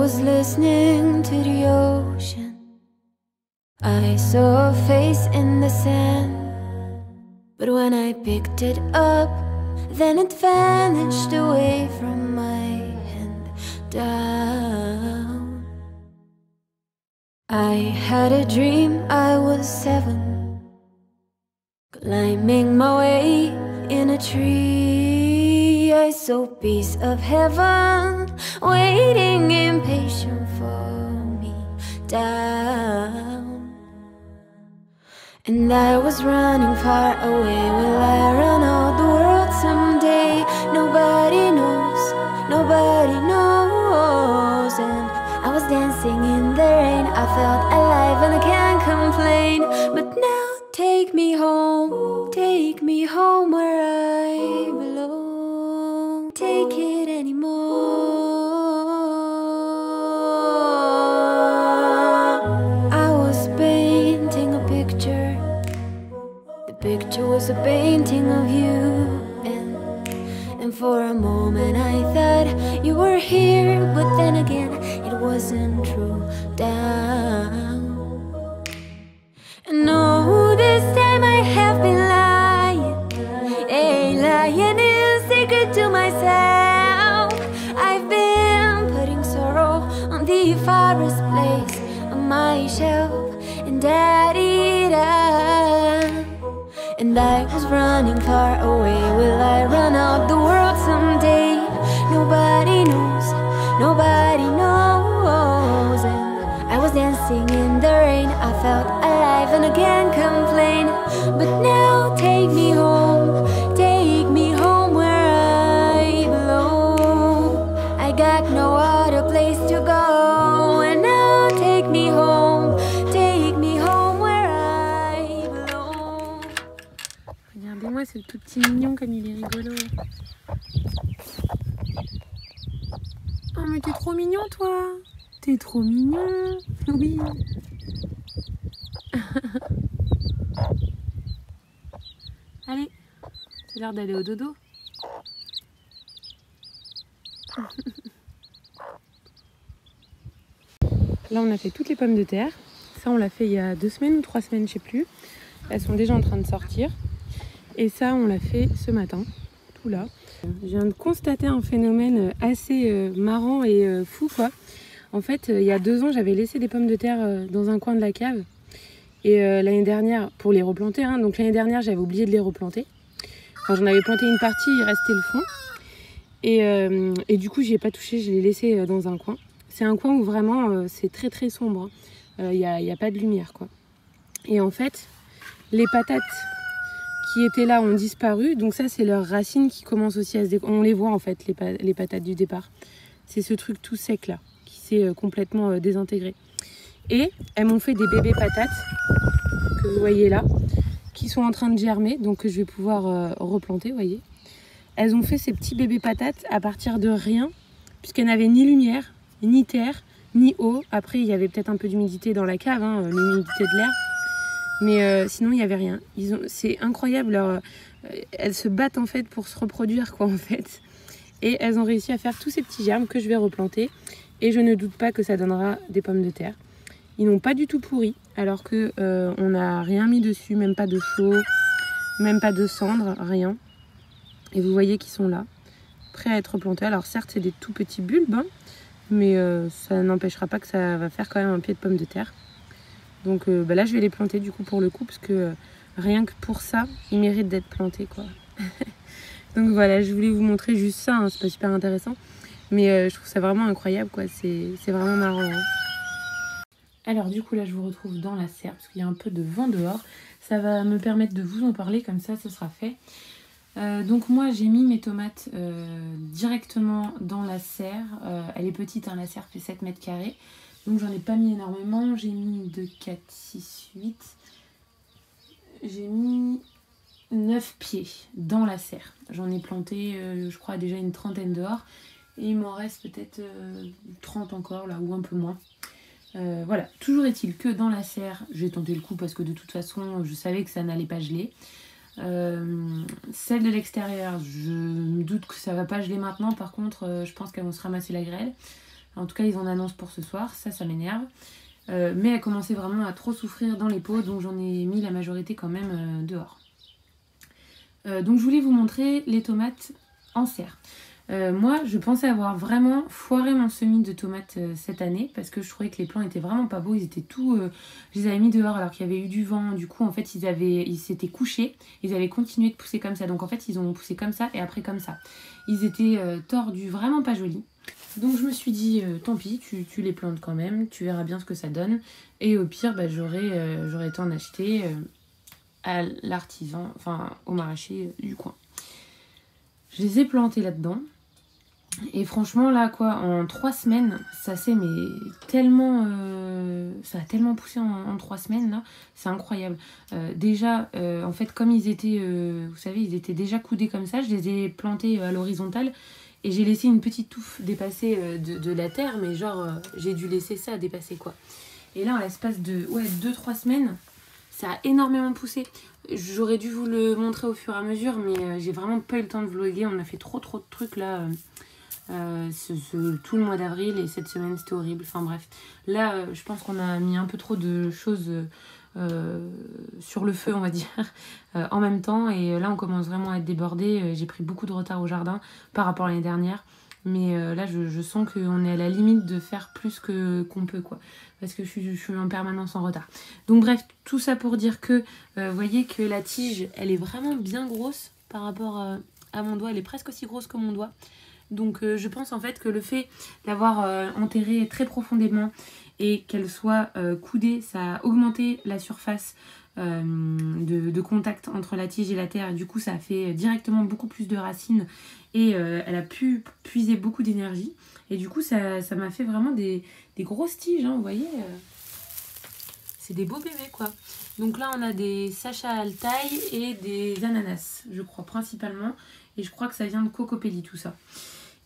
was listening to the ocean. I saw a face in the sand, but when I picked it up, then it vanished away from my hand down. I had a dream I was 7, climbing my way in a tree. I saw a piece of heaven waiting impatient for me down. And I was running far away. Will I run out the world someday? Nobody knows, nobody knows. And I was dancing in the rain. I felt alive and I can't complain. But now take me home where I belong. Take it anymore. I was painting a picture. The picture was a painting of you, and for a moment I thought you were here, but then again it wasn't true down. And no, this time I have been lying, lying in secret to myself. I've been putting sorrow on the farthest place on my shelf, and and I was running far away. Will I run out the world someday? Nobody knows, nobody knows. And I was dancing in the rain. I felt alive and I can't complain. But now take me home where I belong. I got no other place to go. And now take me home where I belong. Regardez-moi ce tout petit mignon comme il est rigolo. Oh mais t'es trop mignon toi. T'es trop mignon. Oui. Allez, c'est l'heure d'aller au dodo. Là on a fait toutes les pommes de terre. Ça on l'a fait il y a 2 semaines ou 3 semaines, je sais plus. Elles sont déjà en train de sortir. Et ça on l'a fait ce matin, tout là. Je viens de constater un phénomène assez marrant et fou quoi. En fait il y a 2 ans j'avais laissé des pommes de terre dans un coin de la cave. Et l'année dernière, pour les replanter, hein, donc l'année dernière j'avais oublié de les replanter. Enfin, j'en avais planté une partie, il restait le fond. Et du coup j'y ai pas touché, je l'ai laissé dans un coin. C'est un coin où vraiment c'est très très sombre. Il n'y a pas de lumière quoi. Et en fait, les patates qui étaient là ont disparu. Donc ça c'est leurs racines qui commencent aussi à se on les voit en fait, les patates du départ. C'est ce truc tout sec là, qui s'est complètement désintégré. Et elles m'ont fait des bébés patates, que vous voyez là, qui sont en train de germer, donc que je vais pouvoir replanter, vous voyez. Elles ont fait ces petits bébés patates à partir de rien, puisqu'elles n'avaient ni lumière, ni terre, ni eau. Après, il y avait peut-être un peu d'humidité dans la cave, hein, l'humidité de l'air. Mais sinon, il n'y avait rien. C'est incroyable, elles se battent en fait pour se reproduire, quoi, en fait. Et elles ont réussi à faire tous ces petits germes que je vais replanter. Et je ne doute pas que ça donnera des pommes de terre. Ils n'ont pas du tout pourri, alors que on n'a rien mis dessus, même pas de chaux, même pas de cendre, rien. Et vous voyez qu'ils sont là, prêts à être replantés. Alors certes, c'est des tout petits bulbes, hein, mais ça n'empêchera pas que ça va faire quand même un pied de pomme de terre. Donc là, je vais les planter du coup pour le coup, parce que rien que pour ça, ils méritent d'être plantés, quoi. Donc voilà, je voulais vous montrer juste ça, hein, c'est pas super intéressant, mais je trouve ça vraiment incroyable, quoi. C'est vraiment marrant, hein. Alors du coup là je vous retrouve dans la serre parce qu'il y a un peu de vent dehors. Ça va me permettre de vous en parler, comme ça ce sera fait. Donc moi j'ai mis mes tomates directement dans la serre. Elle est petite, hein, la serre fait 7 mètres carrés. Donc j'en ai pas mis énormément. J'ai mis 2, 4, 6, 8. J'ai mis 9 pieds dans la serre. J'en ai planté je crois déjà une trentaine dehors. Et il m'en reste peut-être 30 encore là, ou un peu moins. Voilà, toujours est-il que dans la serre, j'ai tenté le coup parce que de toute façon, je savais que ça n'allait pas geler. Celles de l'extérieur, je me doute que ça va pas geler maintenant. Par contre, je pense qu'elles vont se ramasser la grêle. En tout cas, ils en annoncent pour ce soir, ça m'énerve. Mais elle commençait vraiment à trop souffrir dans les pots, donc j'en ai mis la majorité quand même dehors. Donc je voulais vous montrer les tomates en serre. Moi, je pensais avoir vraiment foiré mon semis de tomates cette année parce que je trouvais que les plants étaient vraiment pas beaux. Ils étaient tout, je les avais mis dehors alors qu'il y avait eu du vent. Du coup, en fait, ils s'étaient couchés. Ils avaient continué de pousser comme ça. Donc, en fait, ils ont poussé comme ça et après comme ça. Ils étaient tordus, vraiment pas jolis. Donc, je me suis dit, tant pis, tu les plantes quand même. Tu verras bien ce que ça donne. Et au pire, bah, j'aurais été en acheter à l'artisan, enfin au maraîcher du coin. Je les ai plantés là-dedans. Et franchement, là, quoi, en 3 semaines, ça s'est tellement... ça a tellement poussé en 3 semaines, là. C'est incroyable. Déjà, en fait, comme ils étaient... vous savez, ils étaient déjà coudés comme ça. Je les ai plantés à l'horizontale. Et j'ai laissé une petite touffe dépasser de la terre. Mais genre, j'ai dû laisser ça dépasser, quoi. Et là, en l'espace de 2-3 semaines, ça a énormément poussé. J'aurais dû vous le montrer au fur et à mesure. Mais j'ai vraiment pas eu le temps de vlogger. On a fait trop de trucs, là... tout le mois d'avril et cette semaine c'était horrible, enfin bref là je pense qu'on a mis un peu trop de choses sur le feu on va dire en même temps et là on commence vraiment à être débordé. J'ai pris beaucoup de retard au jardin par rapport à l'année dernière mais là je sens qu'on est à la limite de faire plus qu'on peut quoi parce que je suis en permanence en retard. Donc bref, tout ça pour dire que vous voyez que la tige elle est vraiment bien grosse par rapport à mon doigt, elle est presque aussi grosse que mon doigt. Donc je pense en fait que le fait d'avoir enterré très profondément et qu'elle soit coudée, ça a augmenté la surface de contact entre la tige et la terre. Et du coup ça a fait directement beaucoup plus de racines et elle a pu puiser beaucoup d'énergie. Et du coup ça m'a fait vraiment des grosses tiges, hein, vous voyez. C'est des beaux bébés quoi. Donc là on a des Sacha Altaï et des ananas, je crois principalement. Et je crois que ça vient de Cocopelli tout ça.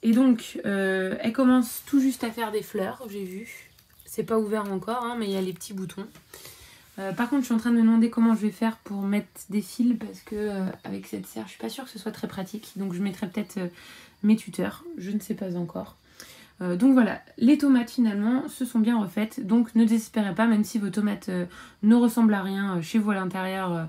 Et donc, elle commence tout juste à faire des fleurs, j'ai vu. C'est pas ouvert encore, hein, mais il y a les petits boutons. Par contre, je suis en train de me demander comment je vais faire pour mettre des fils parce que avec cette serre, je suis pas sûre que ce soit très pratique. Donc, je mettrai peut-être mes tuteurs. Je ne sais pas encore. Donc voilà, les tomates finalement se sont bien refaites. Donc ne désespérez pas, même si vos tomates ne ressemblent à rien chez vous à l'intérieur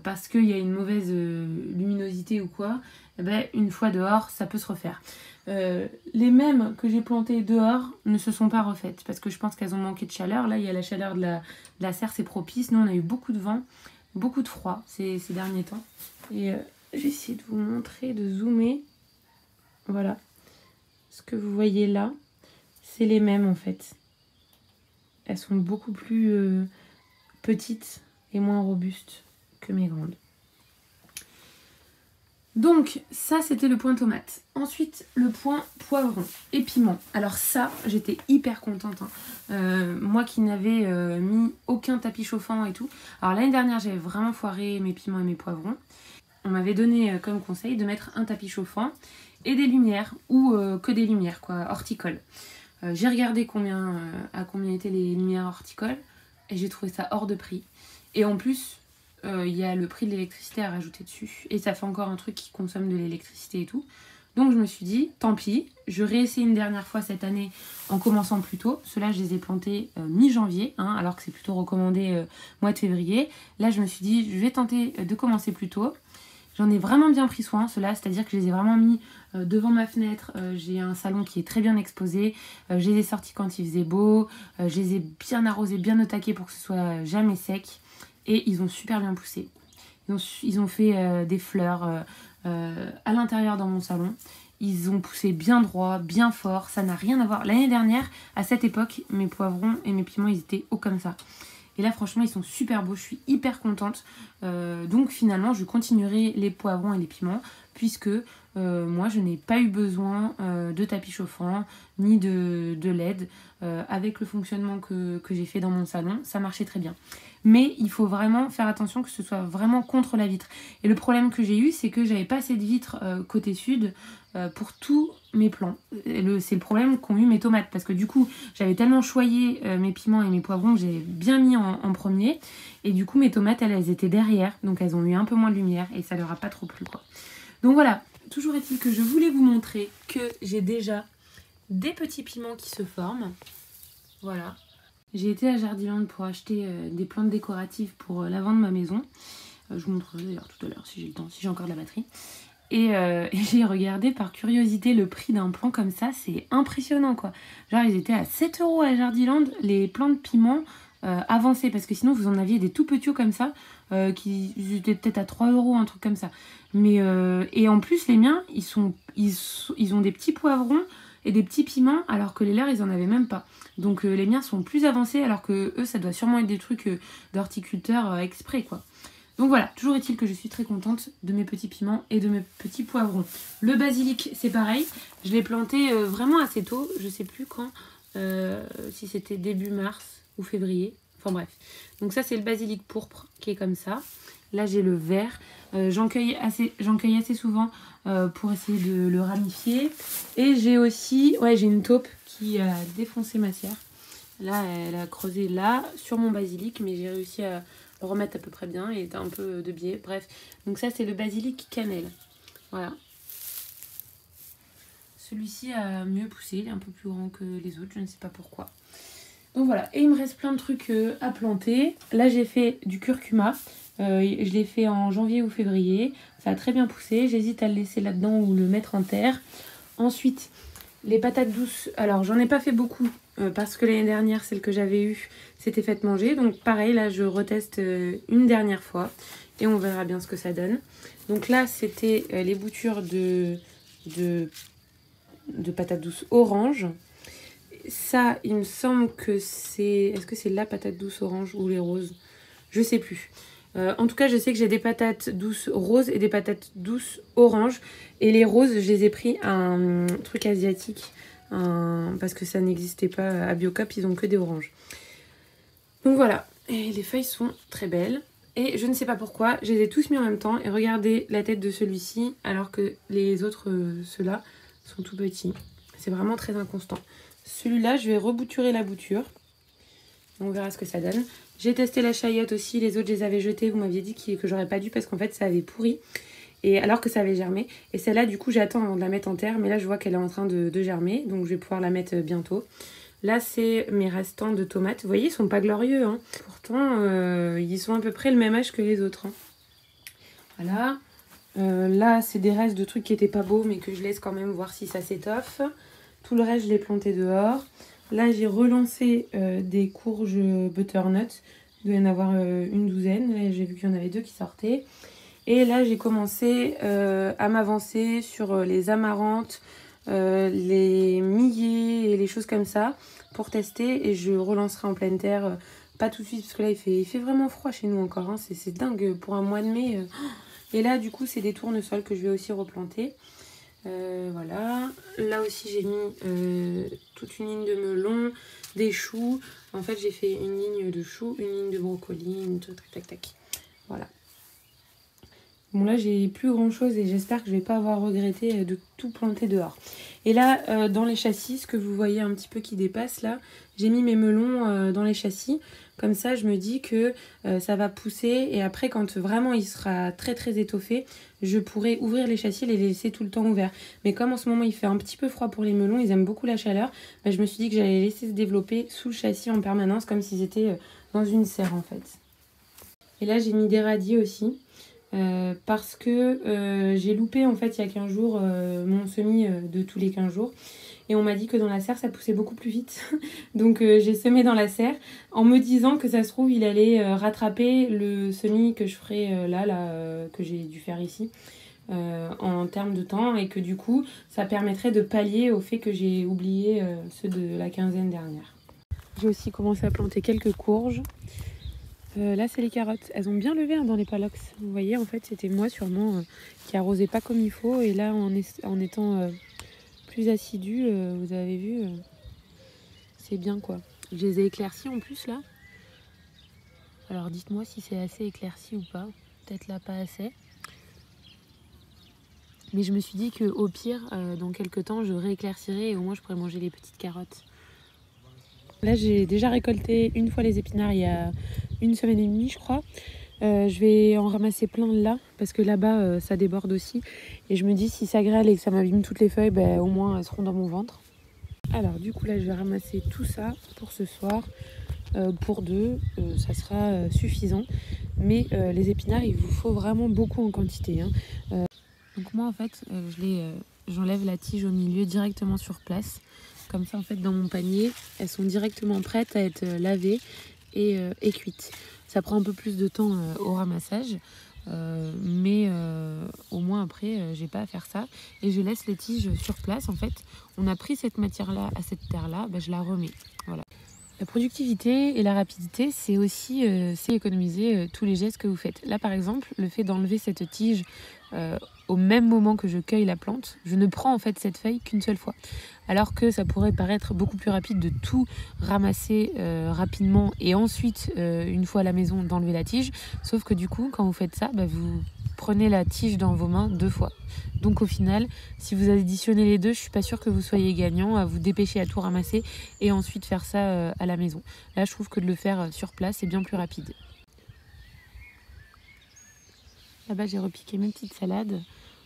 parce qu'il y a une mauvaise luminosité ou quoi, eh ben, une fois dehors, ça peut se refaire. Les mêmes que j'ai plantées dehors ne se sont pas refaites parce que je pense qu'elles ont manqué de chaleur. Là, il y a la chaleur de la serre, c'est propice. Nous, on a eu beaucoup de vent, beaucoup de froid ces derniers temps. Et j'ai essayé de vous montrer, de zoomer. Voilà. Ce que vous voyez là, c'est les mêmes en fait. Elles sont beaucoup plus petites et moins robustes que mes grandes. Donc ça c'était le point tomate. Ensuite le point poivron et piment. Alors ça j'étais hyper contente. Hein. Moi qui n'avais mis aucun tapis chauffant et tout. Alors l'année dernière j'avais vraiment foiré mes piments et mes poivrons. On m'avait donné comme conseil de mettre un tapis chauffant et des lumières ou que des lumières quoi, horticoles. J'ai regardé à combien étaient les lumières horticoles et j'ai trouvé ça hors de prix. Et en plus il y a le prix de l'électricité à rajouter dessus et ça fait encore un truc qui consomme de l'électricité et tout. Donc je me suis dit tant pis, je réessaye une dernière fois cette année en commençant plus tôt. Ceux-là je les ai plantés mi-janvier hein, alors que c'est plutôt recommandé mois de février. Là je me suis dit je vais tenter de commencer plus tôt. J'en ai vraiment bien pris soin, ceux-là, c'est-à-dire que je les ai vraiment mis devant ma fenêtre. J'ai un salon qui est très bien exposé. Je les ai sortis quand il faisait beau. Je les ai bien arrosés, bien au taquet pour que ce soit jamais sec. Et ils ont super bien poussé. Ils ont fait des fleurs à l'intérieur dans mon salon. Ils ont poussé bien droit, bien fort. Ça n'a rien à voir. L'année dernière, à cette époque, mes poivrons et mes piments, ils étaient hauts comme ça. Et là, franchement, ils sont super beaux. Je suis hyper contente. Donc, finalement, je continuerai les poivrons et les piments puisque moi, je n'ai pas eu besoin de tapis chauffant ni de LED. Avec le fonctionnement que j'ai fait dans mon salon, ça marchait très bien. Mais il faut vraiment faire attention que ce soit vraiment contre la vitre. Et le problème que j'ai eu, c'est que j'avais pas assez de vitre côté sud pour tous mes plants. C'est le problème qu'ont eu mes tomates. Parce que du coup, j'avais tellement choyé mes piments et mes poivrons que j'avais bien mis en premier. Et du coup, mes tomates, elles étaient derrière. Donc elles ont eu un peu moins de lumière et ça leur a pas trop plu, quoi. Donc voilà, toujours est-il que je voulais vous montrer que j'ai déjà des petits piments qui se forment. Voilà. J'ai été à Jardiland pour acheter des plantes décoratives pour l'avant de ma maison. Je vous montrerai d'ailleurs tout à l'heure si j'ai le temps, si j'ai encore de la batterie. Et j'ai regardé par curiosité le prix d'un plant comme ça, c'est impressionnant quoi. Genre ils étaient à 7 € à Jardiland, les plants de piment avancés, parce que sinon vous en aviez des tout petits comme ça, qui étaient peut-être à 3 €, un truc comme ça. Mais et en plus les miens, ils ont des petits poivrons et des petits piments, alors que les leurs ils en avaient même pas. Donc les miens sont plus avancés, alors que eux ça doit sûrement être des trucs d'horticulteurs exprès quoi. Donc voilà, toujours est-il que je suis très contente de mes petits piments et de mes petits poivrons. Le basilic, c'est pareil. Je l'ai planté vraiment assez tôt. Je sais plus quand. Si c'était début mars ou février. Enfin bref. Donc ça, c'est le basilic pourpre qui est comme ça. Là, j'ai le vert. J'en cueille assez souvent pour essayer de le ramifier. Et j'ai aussi... Ouais, j'ai une taupe qui a défoncé ma serre. Là, elle a creusé là, sur mon basilic. Mais j'ai réussi à... le remettre à peu près bien et un peu de biais, bref. Donc ça c'est le basilic cannelle, voilà. Celui-ci a mieux poussé, il est un peu plus grand que les autres, je ne sais pas pourquoi. Donc voilà, et il me reste plein de trucs à planter. Là j'ai fait du curcuma, je l'ai fait en janvier ou février, ça a très bien poussé. J'hésite à le laisser là-dedans ou le mettre en terre. Ensuite, les patates douces, alors j'en ai pas fait beaucoup parce que l'année dernière, celle que j'avais eue, s'était faite manger. Donc pareil, là je reteste une dernière fois et on verra bien ce que ça donne. Donc là, c'était les boutures de patates douces orange. Ça, il me semble que c'est... Est-ce que c'est la patate douce orange ou les roses? Je sais plus. En tout cas, je sais que j'ai des patates douces roses et des patates douces orange. Et les roses, je les ai pris à un truc asiatique. Parce que ça n'existait pas à Biocop, ils ont que des oranges. Donc voilà. Et les feuilles sont très belles. Et je ne sais pas pourquoi, je les ai tous mis en même temps. Et regardez la tête de celui-ci, alors que les autres, ceux-là, sont tout petits. C'est vraiment très inconstant. Celui-là, je vais rebouturer la bouture. On verra ce que ça donne. J'ai testé la chayotte aussi. Les autres, je les avais jetées. Vous m'aviez dit que j'aurais pas dû parce qu'en fait, ça avait pourri. Et alors que ça avait germé. Et celle-là, du coup, j'attends avant de la mettre en terre. Mais là, je vois qu'elle est en train de germer. Donc, je vais pouvoir la mettre bientôt. Là, c'est mes restants de tomates. Vous voyez, ils sont pas glorieux. Hein. Pourtant, ils sont à peu près le même âge que les autres. Hein. Voilà. Là, c'est des restes de trucs qui étaient pas beaux. Mais que je laisse quand même voir si ça s'étoffe. Tout le reste, je l'ai planté dehors. Là, j'ai relancé des courges butternut. Il doit y en avoir une douzaine. Là, j'ai vu qu'il y en avait 2 qui sortaient. Et là, j'ai commencé à m'avancer sur les amarantes, les millet et les choses comme ça pour tester. Et je relancerai en pleine terre, pas tout de suite parce que là, il fait vraiment froid chez nous encore. Hein. C'est dingue pour un mois de mai. Et là, du coup, c'est des tournesols que je vais aussi replanter. Voilà. Là aussi, j'ai mis toute une ligne de melons, des choux. En fait, j'ai fait une ligne de choux, une ligne de brocoli, une tac, tac, tac. Voilà. Bon là j'ai plus grand chose et j'espère que je vais pas avoir regretté de tout planter dehors. Et là dans les châssis, ce que vous voyez un petit peu qui dépasse là, j'ai mis mes melons dans les châssis. Comme ça je me dis que ça va pousser et après quand vraiment il sera très très étoffé, je pourrai ouvrir les châssis et les laisser tout le temps ouverts. Mais comme en ce moment il fait un petit peu froid pour les melons, ils aiment beaucoup la chaleur, bah, je me suis dit que j'allais les laisser se développer sous le châssis en permanence comme s'ils étaient dans une serre en fait. Et là j'ai mis des radis aussi. Parce que j'ai loupé en fait il y a 15 jours mon semis de tous les 15 jours et on m'a dit que dans la serre ça poussait beaucoup plus vite donc j'ai semé dans la serre en me disant que ça se trouve il allait rattraper le semis que je ferai là que j'ai dû faire ici en termes de temps et que du coup ça permettrait de pallier au fait que j'ai oublié ceux de la quinzaine dernière. J'ai aussi commencé à planter quelques courges. Là c'est les carottes, elles ont bien levé hein, dans les palox. Vous voyez en fait c'était moi sûrement qui arrosais pas comme il faut et là en étant plus assidu, vous avez vu, c'est bien quoi. Je les ai éclaircis en plus là. Alors dites-moi si c'est assez éclairci ou pas, peut-être là pas assez. Mais je me suis dit qu'au pire, dans quelques temps je rééclaircirai et au moins je pourrais manger les petites carottes. Là j'ai déjà récolté une fois les épinards il y a 1 semaine et demie je crois. Je vais en ramasser plein là parce que là-bas ça déborde aussi. Et je me dis si ça grêle et que ça m'abîme toutes les feuilles, bah, au moins elles seront dans mon ventre. Alors du coup là je vais ramasser tout ça pour ce soir. Pour deux, ça sera suffisant. Mais les épinards, il vous faut vraiment beaucoup en quantité, hein. Donc moi en fait, j'enlève la tige au milieu directement sur place. Comme ça en fait dans mon panier, elles sont directement prêtes à être lavées et cuites. Ça prend un peu plus de temps au ramassage. Mais au moins après j'ai pas à faire ça et je laisse les tiges sur place. En fait on a pris cette matière là à cette terre là, je la remets, voilà. La productivité et la rapidité, c'est aussi c'est économiser tous les gestes que vous faites. Là par exemple, le fait d'enlever cette tige au même moment que je cueille la plante, je ne prends en fait cette feuille qu'une seule fois. Alors que ça pourrait paraître beaucoup plus rapide de tout ramasser rapidement et ensuite, une fois à la maison, d'enlever la tige. Sauf que du coup, quand vous faites ça, vous prenez la tige dans vos mains 2 fois. Donc au final, si vous additionnez les deux, je suis pas sûre que vous soyez gagnant à vous dépêcher à tout ramasser et ensuite faire ça à la maison. Là, je trouve que de le faire sur place est bien plus rapide. Là-bas, j'ai repiqué mes petites salades.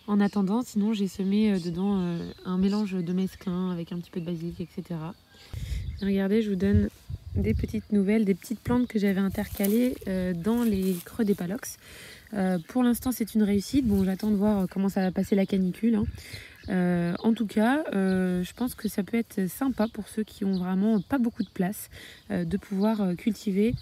En attendant, sinon j'ai semé dedans un mélange de mesclun avec un petit peu de basilic, etc. Et regardez, je vous donne des petites nouvelles, des petites plantes que j'avais intercalées dans les creux des palox. Pour l'instant, c'est une réussite. Bon, j'attends de voir comment ça va passer la canicule, hein. En tout cas, je pense que ça peut être sympa pour ceux qui ont vraiment pas beaucoup de place de pouvoir cultiver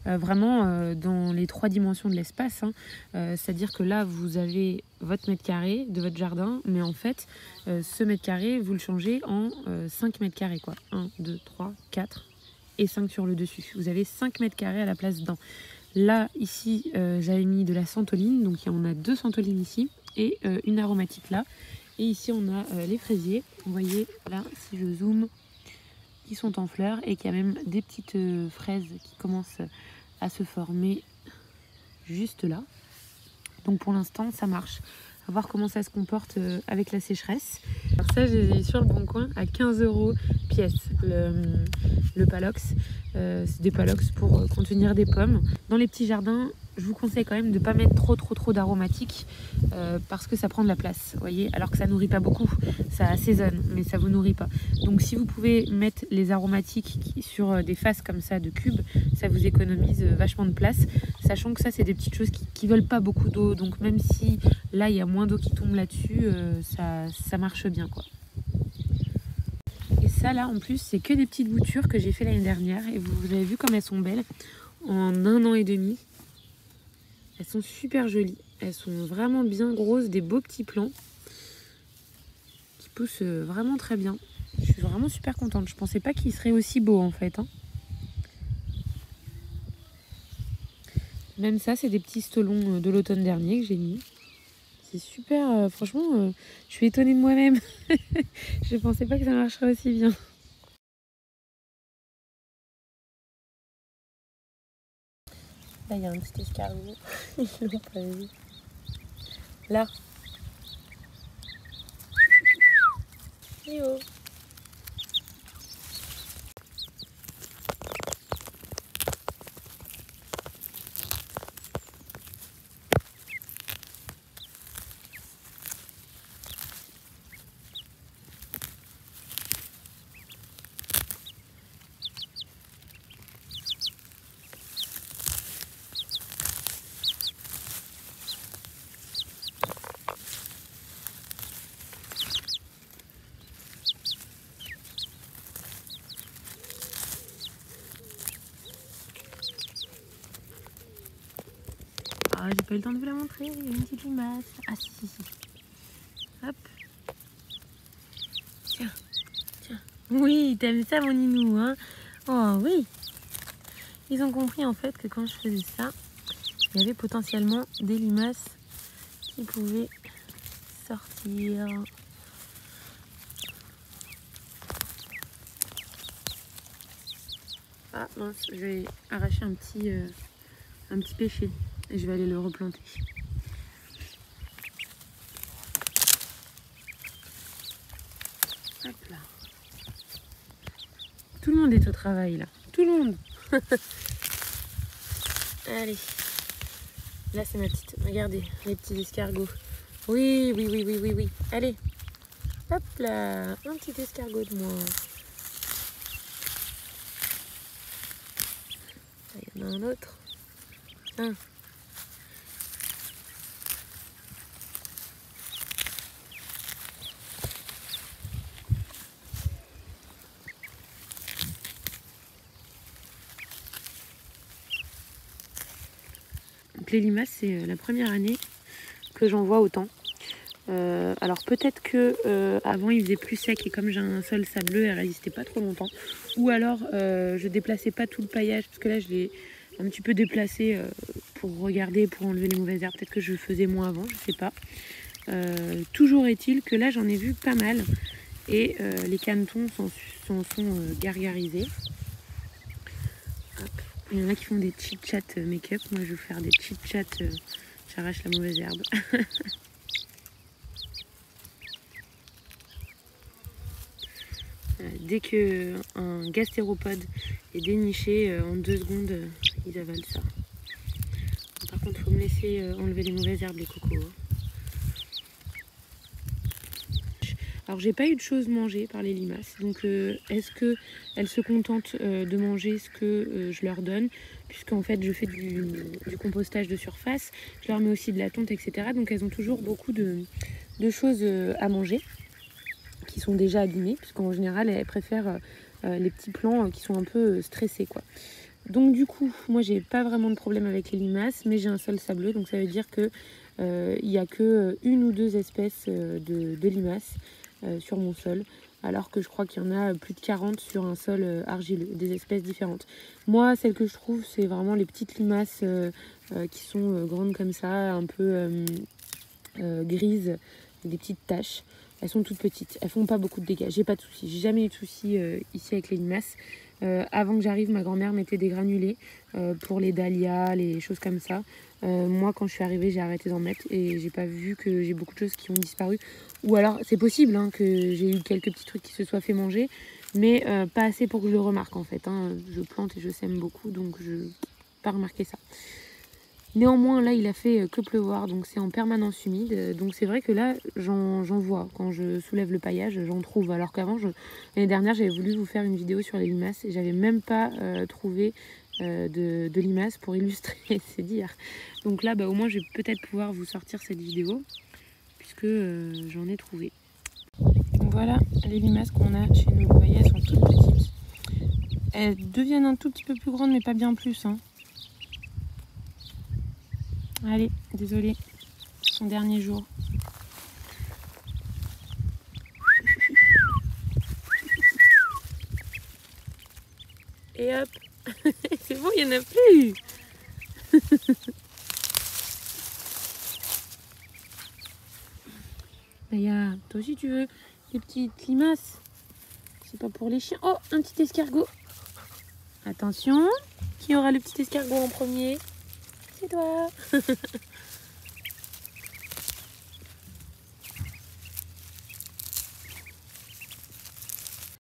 vraiment dans les 3 dimensions de l'espace, hein. C'est-à-dire que là, vous avez votre mètre carré de votre jardin, mais en fait, ce mètre carré, vous le changez en 5 mètres carrés, quoi. 1, 2, 3, 4 et 5 sur le dessus. Vous avez 5 mètres carrés à la place d'un. Là, ici, j'avais mis de la santoline, donc on a 2 santolines ici et une aromatique là. Et ici, on a les fraisiers. Vous voyez là, si je zoome, qui sont en fleurs et qu'il y a même des petites fraises qui commencent à se former juste là. Donc pour l'instant, ça marche. À voir comment ça se comporte avec la sécheresse. Alors ça, j'ai sur le bon coin à 15 € pièce le palox. C'est des palox pour contenir des pommes. Dans les petits jardins, je vous conseille quand même de ne pas mettre trop d'aromatiques parce que ça prend de la place, vous voyez, alors que ça nourrit pas beaucoup, ça assaisonne, mais ça vous nourrit pas. Donc si vous pouvez mettre les aromatiques sur des faces comme ça de cubes, ça vous économise vachement de place, sachant que ça c'est des petites choses qui veulent pas beaucoup d'eau, donc même si là il y a moins d'eau qui tombe là-dessus, ça marche bien, quoi. Et ça là en plus c'est que des petites boutures que j'ai fait l'année dernière et vous avez vu comme elles sont belles en 1 an et demi. Elles sont super jolies, elles sont vraiment bien grosses, des beaux petits plants qui poussent vraiment très bien. Je suis vraiment super contente, je pensais pas qu'ils seraient aussi beaux en fait, hein. Même ça, c'est des petits stolons de l'automne dernier que j'ai mis. C'est super, franchement, je suis étonnée de moi-même. Je pensais pas que ça marcherait aussi bien. Là, il y a un petit escargot. Ils l'ont pas vu. Là. Yo. Ah, j'ai pas eu le temps de vous la montrer, il y a une petite limace. Ah si. Hop. Tiens. Oui, t'aimes ça mon ninou, hein? Oh oui. Ils ont compris en fait que quand je faisais ça, il y avait potentiellement des limaces qui pouvaient sortir. Ah mince, je vais arracher un petit péché et je vais aller le replanter. Hop là. Tout le monde est au travail là. Tout le monde. Allez. Là c'est ma petite. Regardez les petits escargots. Oui. Allez. Hop là. Un petit escargot de moi. Un autre. Tiens. Donc les limaces, c'est la première année que j'en vois autant. Alors peut-être que avant il faisait plus sec et comme j'ai un sol sableux, elle résistait pas trop longtemps. Ou alors je déplaçais pas tout le paillage parce que là je l'ai un petit peu déplacé pour regarder, pour enlever les mauvaises herbes. Peut-être que je le faisais moins avant, je sais pas. Toujours est-il que là j'en ai vu pas mal et les canetons sont gargarisés. Hop. Il y en a qui font des chit-chat make-up. Moi je vais faire des chit-chat, j'arrache la mauvaise herbe. Dès qu'un gastéropode est déniché, en 2 secondes, ils avalent ça. Par contre, il faut me laisser enlever les mauvaises herbes, les cocos. Alors, j'ai pas eu de choses mangées par les limaces. Donc, est-ce qu'elles se contentent de manger ce que je leur donne? Puisqu'en fait, je fais du compostage de surface. Je leur mets aussi de la tonte, etc. Donc, elles ont toujours beaucoup de choses à manger, qui sont déjà abîmés, puisqu'en général elles préfèrent les petits plants qui sont un peu stressés, quoi. Donc du coup, moi j'ai pas vraiment de problème avec les limaces, mais j'ai un sol sableux, donc ça veut dire que il n'y a que 1 ou 2 espèces de limaces sur mon sol, alors que je crois qu'il y en a plus de 40 sur un sol argileux, des espèces différentes. Moi, celles que je trouve, c'est vraiment les petites limaces qui sont grandes comme ça, un peu grises, des petites taches. Elles sont toutes petites, elles font pas beaucoup de dégâts, j'ai pas de soucis, j'ai jamais eu de soucis ici avec les limaces. Avant que j'arrive, ma grand-mère mettait des granulés pour les dahlias, les choses comme ça. Moi, quand je suis arrivée, j'ai arrêté d'en mettre et j'ai pas vu que j'ai beaucoup de choses qui ont disparu. Ou alors, c'est possible hein, que j'ai eu quelques petits trucs qui se soient fait manger, mais pas assez pour que je le remarque en fait. Hein. Je plante et je sème beaucoup, donc je n'ai pas remarqué ça. Néanmoins, là, il a fait que pleuvoir, donc c'est en permanence humide. Donc c'est vrai que là, j'en vois. Quand je soulève le paillage, j'en trouve. Alors qu'avant, l'année dernière, j'avais voulu vous faire une vidéo sur les limaces et j'avais même pas trouvé de limaces pour illustrer, c'est dire. Donc là, au moins, je vais peut-être pouvoir vous sortir cette vidéo puisque j'en ai trouvé. Donc voilà les limaces qu'on a chez nous. Vous voyez, elles sont toutes petites. Elles deviennent un tout petit peu plus grandes, mais pas bien plus, hein. Allez, désolé, son dernier jour. Et hop, c'est bon, il n'y en a plus. Maya, toi aussi tu veux des petites limaces? C'est pas pour les chiens. Oh, un petit escargot. Attention, qui aura le petit escargot en premier? C'est toi.